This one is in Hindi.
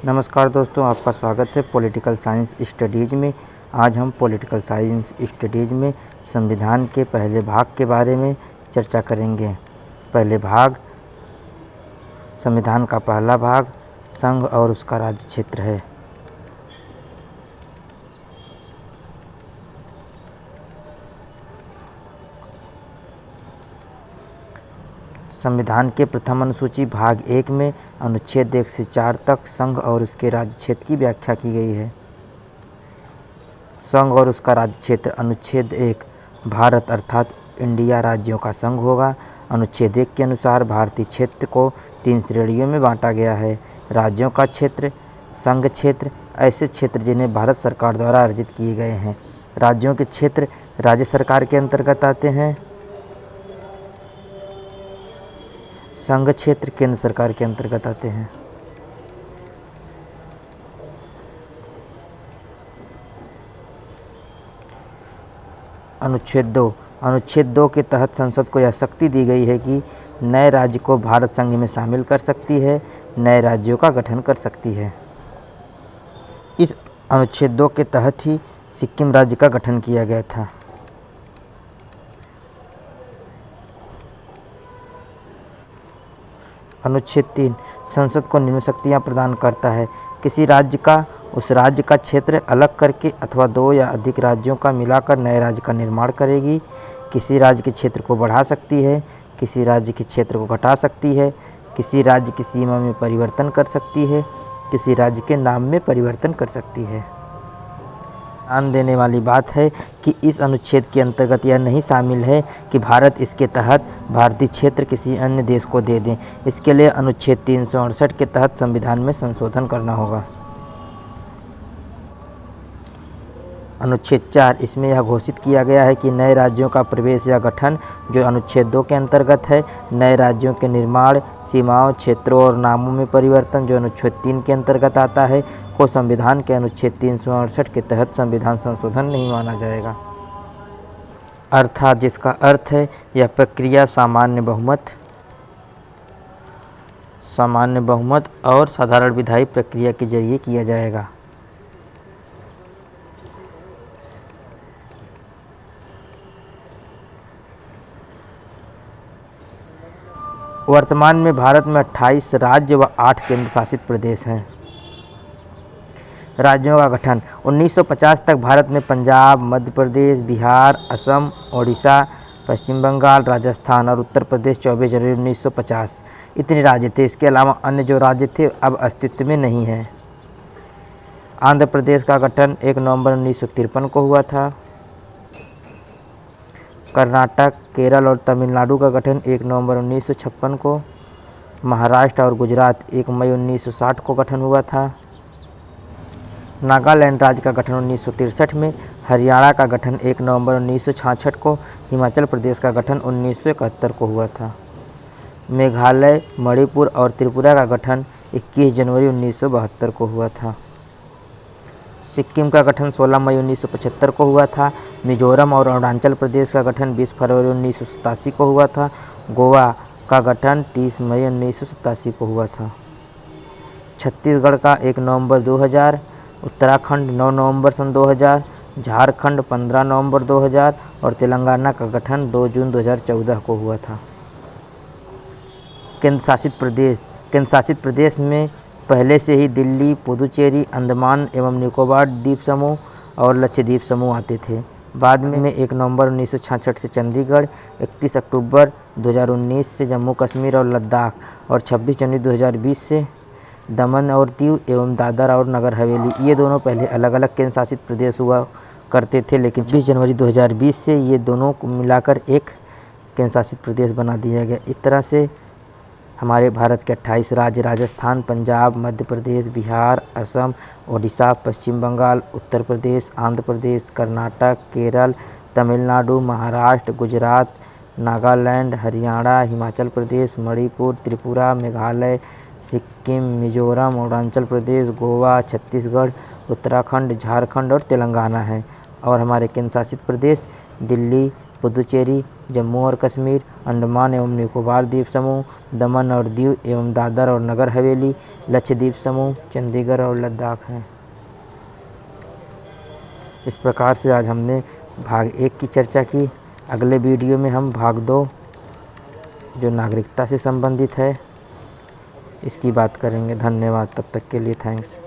नमस्कार दोस्तों, आपका स्वागत है पॉलिटिकल साइंस स्टडीज़ में। आज हम पॉलिटिकल साइंस स्टडीज़ में संविधान के पहले भाग के बारे में चर्चा करेंगे। पहले भाग, संविधान का पहला भाग संघ और उसका राज्य क्षेत्र है। संविधान के प्रथम अनुसूची भाग 1 में अनुच्छेद 1 से 4 तक संघ और उसके राज्य क्षेत्र की व्याख्या की गई है। संघ और उसका राज्य क्षेत्र। अनुच्छेद 1, भारत अर्थात इंडिया राज्यों का संघ होगा। अनुच्छेद 1 के अनुसार भारतीय क्षेत्र को 3 श्रेणियों में बांटा गया है। राज्यों का क्षेत्र, संघ क्षेत्र, ऐसे क्षेत्र जिन्हें भारत सरकार द्वारा अर्जित किए गए हैं। राज्यों के क्षेत्र राज्य सरकार के अंतर्गत आते हैं। संघ क्षेत्र केंद्र सरकार के अंतर्गत आते हैं। अनुच्छेद 2। अनुच्छेद 2 के तहत संसद को यह शक्ति दी गई है कि नए राज्य को भारत संघ में शामिल कर सकती है, नए राज्यों का गठन कर सकती है। इस अनुच्छेद 2 के तहत ही सिक्किम राज्य का गठन किया गया था। अनुच्छेद 3 संसद को निम्न शक्तियाँ प्रदान करता है। किसी राज्य का उस राज्य का क्षेत्र अलग करके अथवा 2 या अधिक राज्यों का मिलाकर नए राज्य का निर्माण करेगी। किसी राज्य के क्षेत्र को बढ़ा सकती है, किसी राज्य के क्षेत्र को घटा सकती है, किसी राज्य की सीमा में परिवर्तन कर सकती है, किसी राज्य के नाम में परिवर्तन कर सकती है। ध्यान देने वाली बात है कि इस अनुच्छेद के अंतर्गत यह नहीं शामिल है कि भारत इसके तहत भारतीय क्षेत्र किसी अन्य देश को दे दें। इसके लिए अनुच्छेद 368 के तहत संविधान में संशोधन करना होगा। अनुच्छेद 4, इसमें यह घोषित किया गया है कि नए राज्यों का प्रवेश या गठन, जो अनुच्छेद 2 के अंतर्गत है, नए राज्यों के निर्माण, सीमाओं, क्षेत्रों और नामों में परिवर्तन, जो अनुच्छेद 3 के अंतर्गत आता है, को संविधान के अनुच्छेद 368 के तहत संविधान संशोधन नहीं माना जाएगा। अर्थात जिसका अर्थ है यह प्रक्रिया सामान्य बहुमत और साधारण विधायी प्रक्रिया के जरिए किया जाएगा। वर्तमान में भारत में 28 राज्य व 8 केंद्र शासित प्रदेश हैं। राज्यों का गठन। 1950 तक भारत में पंजाब, मध्य प्रदेश, बिहार, असम, ओडिशा, पश्चिम बंगाल, राजस्थान और उत्तर प्रदेश 24 जनवरी 1950 इतने राज्य थे। इसके अलावा अन्य जो राज्य थे अब अस्तित्व में नहीं हैं। आंध्र प्रदेश का गठन 1 नवंबर 1953 को हुआ था। कर्नाटक, केरल और तमिलनाडु का गठन 1 नवंबर 1956 को। महाराष्ट्र और गुजरात 1 मई 1960 को गठन हुआ था। नागालैंड राज्य का गठन 1963 में। हरियाणा का गठन 1 नवंबर 1966 को। हिमाचल प्रदेश का गठन 1971 को हुआ था। मेघालय, मणिपुर और त्रिपुरा का गठन 21 जनवरी 1972 को हुआ था। सिक्किम का गठन 16 मई 1975 को हुआ था। मिजोरम और अरुणाचल प्रदेश का गठन 20 फरवरी 1987 को हुआ था। गोवा का गठन 30 मई 1987 को हुआ था। छत्तीसगढ़ का 1 नवंबर 2000, उत्तराखंड 9 नवंबर सन 2000, झारखंड 15 नवंबर 2000 और तेलंगाना का गठन 2 जून 2014 को हुआ था। केंद्र शासित प्रदेश में पहले से ही दिल्ली, पुदुचेरी, अंडमान एवं निकोबार द्वीप समूह और लक्षद्वीप समूह आते थे। बाद में 1 नवंबर 1966 से चंडीगढ़, 31 अक्टूबर 2019 से जम्मू कश्मीर और लद्दाख और 26 जनवरी 2020 से दमन और दीव एवं दादरा और नगर हवेली, ये दोनों पहले अलग अलग केंद्र शासित प्रदेश हुआ करते थे, लेकिन 26 जनवरी 2020 से ये दोनों को मिलाकर एक केंद्र शासित प्रदेश बना दिया गया। इस तरह से हमारे भारत के 28 राज्य राजस्थान, पंजाब, मध्य प्रदेश, बिहार, असम, ओडिशा, पश्चिम बंगाल, उत्तर प्रदेश, आंध्र प्रदेश, कर्नाटक, केरल, तमिलनाडु, महाराष्ट्र, गुजरात, नागालैंड, हरियाणा, हिमाचल प्रदेश, मणिपुर, त्रिपुरा, मेघालय, सिक्किम, मिजोरम, अरुणाचल प्रदेश, गोवा, छत्तीसगढ़, उत्तराखंड, झारखंड और तेलंगाना है। और हमारे केंद्र शासित प्रदेश दिल्ली, पुदुचेरी, जम्मू और कश्मीर, अंडमान एवं निकोबार द्वीप समूह, दमन और दीव एवं दादर और नगर हवेली, लक्षद्वीप समूह, चंडीगढ़ और लद्दाख हैं। इस प्रकार से आज हमने भाग 1 की चर्चा की। अगले वीडियो में हम भाग 2 जो नागरिकता से संबंधित है इसकी बात करेंगे। धन्यवाद, तब तक के लिए थैंक्स।